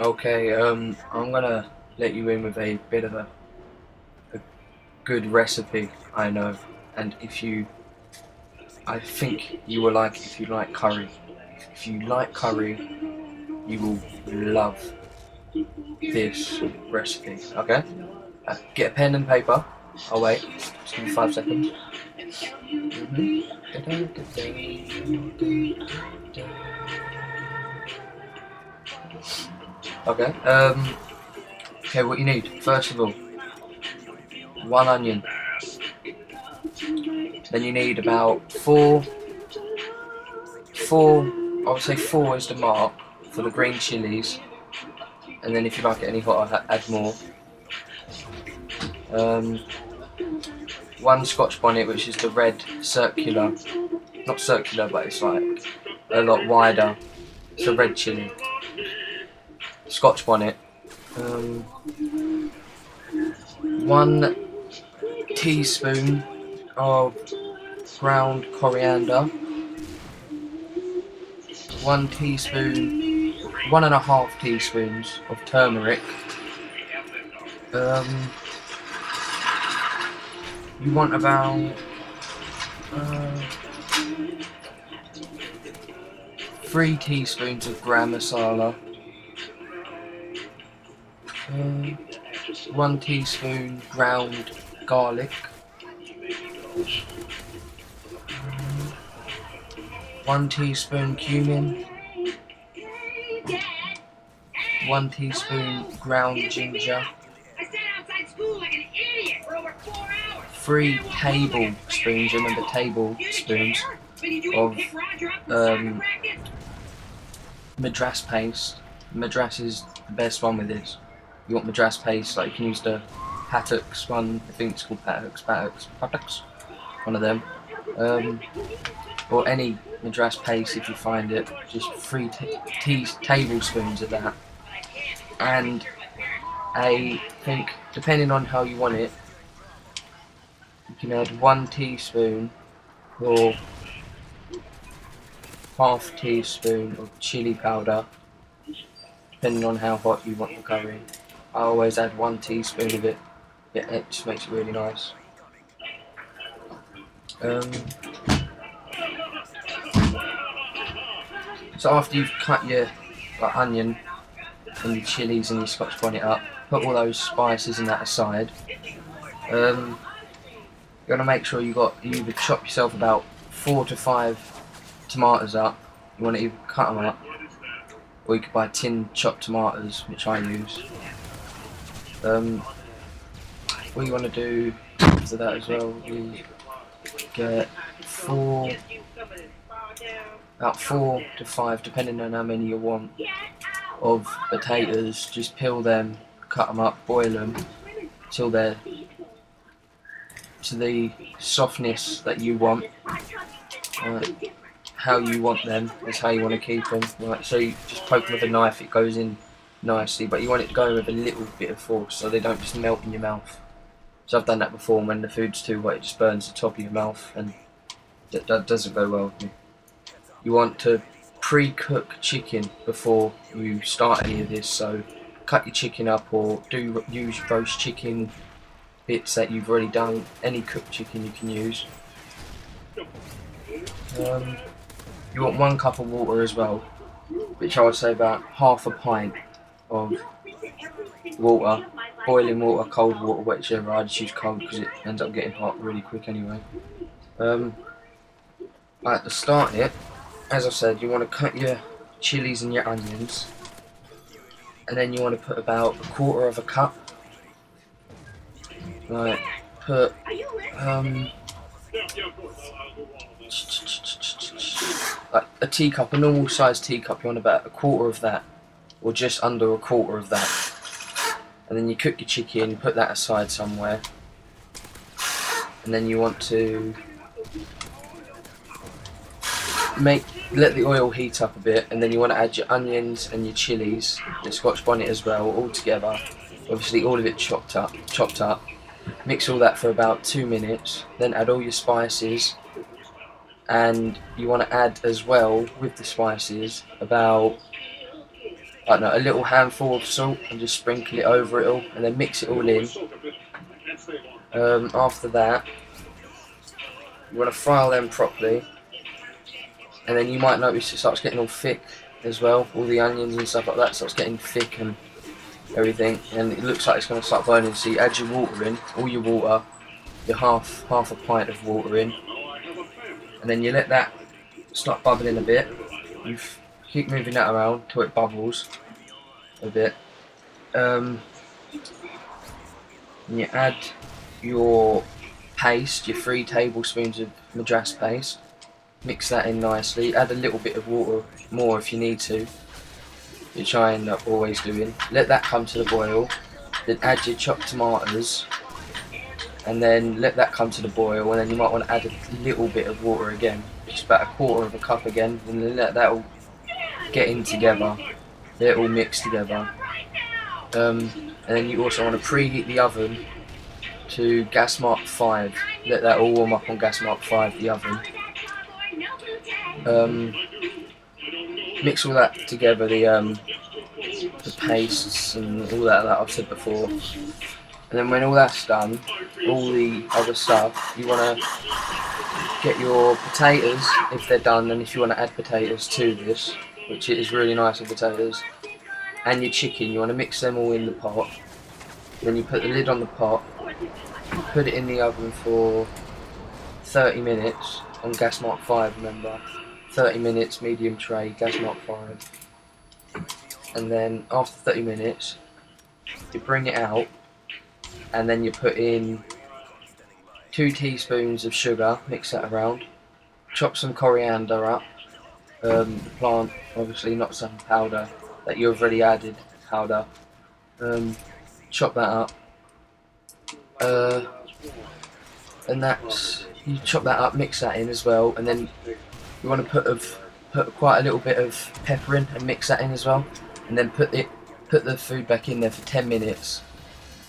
Okay, I'm gonna let you in with a bit of a good recipe I know, and I think you will like it if you like curry. If you like curry, you will love this recipe. Okay, get a pen and paper. I'll wait. Just give me 5 seconds. Okay. Okay. What you need first of all, one onion. Then you need about four. I would say four is the mark for the green chilies, and then if you like it any hotter, add more. Um, one Scotch bonnet, which is the red circular, not circular, but it's like a lot wider. It's a red chili. Scotch bonnet. Um, 1 teaspoon of ground coriander. 1 teaspoon, 1.5 teaspoons of turmeric. You want about uh, 3 teaspoons of Garam Masala. 1 teaspoon ground garlic. 1 teaspoon cumin. 1 teaspoon ground ginger. 3 tablespoons, remember tablespoons, of Madras paste. Madras is the best one with this. You want Madras paste, like you can use the Pattux one, I think it's called Pattux, one of them. Or any Madras paste if you find it, just 3 tablespoons of that. And I think, depending on how you want it, you can add 1 teaspoon or half teaspoon of chili powder, depending on how hot you want the curry. I always add 1 teaspoon of it. Yeah, it just makes it really nice. So after you've cut your onion and your chilies and your Scotch bonnet up, put all those spices and that aside. You want to make sure you either chop yourself about 4 to 5 tomatoes up. You want to either cut them up, or you could buy tinned chopped tomatoes, which I use. What you want to do after that as well is get about 4 to 5, depending on how many you want, of potatoes. Just peel them, cut them up, boil them till they're to the softness that you want. How you want them is how you want to keep them. Right, so you just poke them with a knife, it goes in nicely, but you want it to go with a little bit of force so they don't just melt in your mouth. So I've done that before, and when the food's too wet it just burns the top of your mouth, and that doesn't go well with me. You want to pre-cook chicken before you start any of this, so cut your chicken up or use roast chicken bits that you've already done. Any cooked chicken you can use. You want 1 cup of water as well, which I would say about half a pint of water, boiling water, cold water, whichever. I just use cold because it ends up getting hot really quick anyway. At the start it, as I said, you want to cut your chilies and your onions, and then you want to put about 1/4 of a cup. Like, put like a teacup, a normal sized teacup, you want about 1/4 of that, or just under 1/4 of that. And then you cook your chicken, put that aside somewhere, and then you want to let the oil heat up a bit, and then you want to add your onions and your chilies, the Scotch bonnet as well, all together. Obviously all of it chopped up. Mix all that for about 2 minutes, then add all your spices, and you want to add as well with the spices about I don't know, a little handful of salt and just sprinkle it over it all, and then mix it all in. After that, you want to fry them properly, and then you might notice it starts getting all thick as well. All the onions and stuff like that starts getting thick and everything, and it looks like it's going to start burning. So you add your water in, all your water, your half a pint of water in, and then you let that start bubbling a bit. You keep moving that around till it bubbles a bit. And you add your paste, your 3 tablespoons of Madras Paste. Mix that in nicely. Add a little bit of water more if you need to, which I end up always doing. Let that come to the boil. Then add your chopped tomatoes, and then let that come to the boil. And then you might want to add a little bit of water again, just about 1/4 of a cup again, and then let that all get in together. Let it all mix together. And then you also want to preheat the oven to gas mark 5. Let that all warm up on gas mark 5, the oven. Mix all that together, the pastes and all that I've said before. And then when all that's done, all the other stuff, you want to get your potatoes if they're done, and if you want to add potatoes to this, which it is really nice with potatoes, and your chicken, you want to mix them all in the pot. Then you put the lid on the pot, put it in the oven for 30 minutes on gas mark 5, remember. 30 minutes, medium tray, gas mark 5. And then after 30 minutes, you bring it out, and then you put in 2 teaspoons of sugar, mix that around. Chop some coriander up, the plant, obviously, not some powder that you've already added, powder. Chop that up. And that's, you chop that up, mix that in as well, and then you want to put quite a little bit of pepper in and mix that in as well, and then put the food back in there for 10 minutes.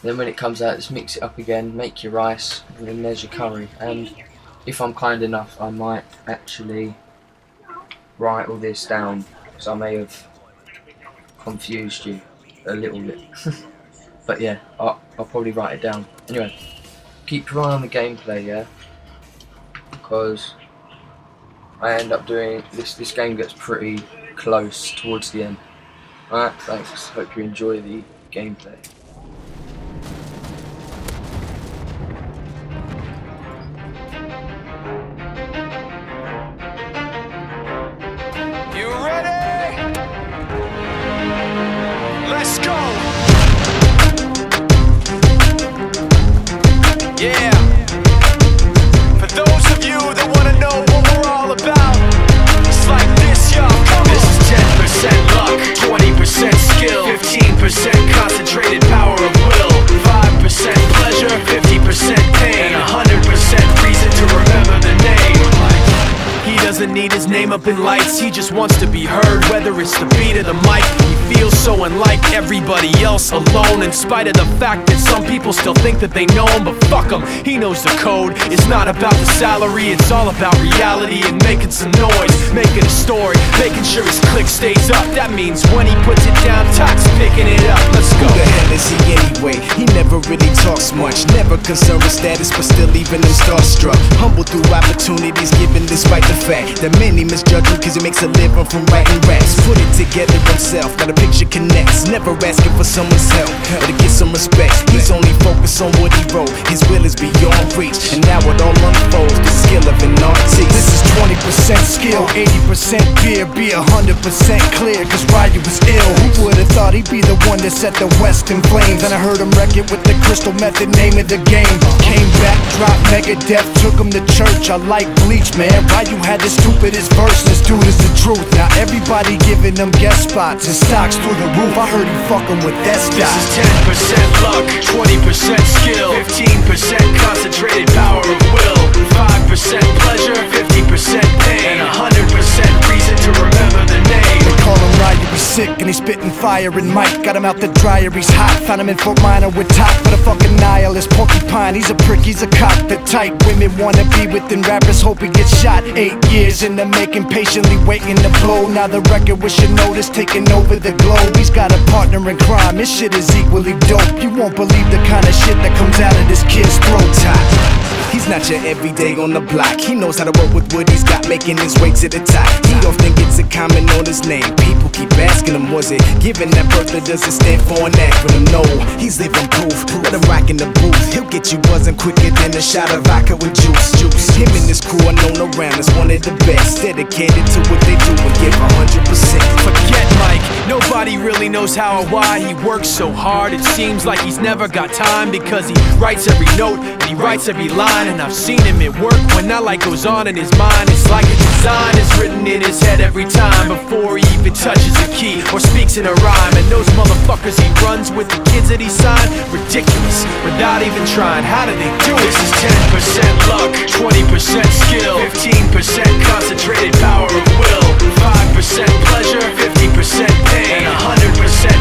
And then when it comes out, just mix it up again, make your rice, and then there's your curry. And if I'm kind enough, I might actually write all this down, because I may have confused you a little bit. But yeah, I'll probably write it down. Anyway, keep your eye on the gameplay, yeah, because I end up doing this game gets pretty close towards the end. Alright, thanks. Hope you enjoy the gameplay. You ready? Let's go! Yeah. For those of you that want to know what we're all about, it's like this, y'all. This is 10% luck, 20% skill, 15% concentrated power of will, 5% pleasure, 50% pain, and 100% reason to remember the name. He doesn't need his name up in lights, he just wants to be heard, whether it's the beat of the mic. He feels so unlike everybody else, alone, in spite of the fact that some people still think that they know him. But fuck him, he knows the code. It's not about the salary, it's all about reality and making some noise, making a story, making sure his click stays up. That means when he puts it down, Tox picking it up. Let's go. Who the hell is he anyway? He never really talks much, never concerned with status, but still leaving him starstruck. Humble through opportunities given despite the fact that many misjudge him cause he makes a living from writing raps. Put it together himself, now the picture connects, never asking for someone's help or to get some respect. He's only focused on what he wrote, his will is beyond reach, and now it all unfolds, the skill of an artist. This is 20% skill, 80% fear, be 100% clear, cause Ryu was ill. Who would've thought he'd be the one that set the West in flames? And I heard him wreck it with the crystal method, name of the game. Came back, dropped Megadeth, took him to church. I like Bleach, man, Ryu had the stupidest verse, this dude is the truth. Now everybody giving them guest spots and stocks through the roof. I heard he fucking with that stock. This is 10% luck, 20% skill, 15% concentrated power of will, 5% pleasure, 50% pain, and 100% reason to remember the name. They call him Ryu, he's sick and he's spitting fire firing Mike. Got him out the dryer, he's hot. Found him in Fort Minor with top for the fucking nihilist porcupine. He's a prick, he's a cock. The type women wanna be within, rappers hope he gets shot. 8 years in the making, patiently waiting to blow. Now the record with your notice taking over the globe. He's got a partner in crime, this shit is equally dope. You won't believe the kind of shit that comes out of this kid's throat. He's not your everyday on the block. He knows how to work with what he's got, making his way to the top. He often gets a comment on his name. People keep asking him, was it given that birth, or does it stand for an acronym? No, he's living proof. Let him rock in the booth. He'll get you buzzing quicker than a shot of vodka with juice. Him and his crew are known around as one of the best, dedicated to what they do and give 100%. Forget Mike, nobody really knows how or why he works so hard. It seems like he's never got time, because he writes every note and he writes every line. And I've seen him at work when that light goes on in his mind. It's like a design is written in his head every time, before he even touches a key or speaks in a rhyme. And those motherfuckers he runs with, the kids that he signed, ridiculous, without even trying. How do they do it? This is 10% luck, 20% skill, 15% concentrated power of will, 5% pleasure, 50% pain, and 100%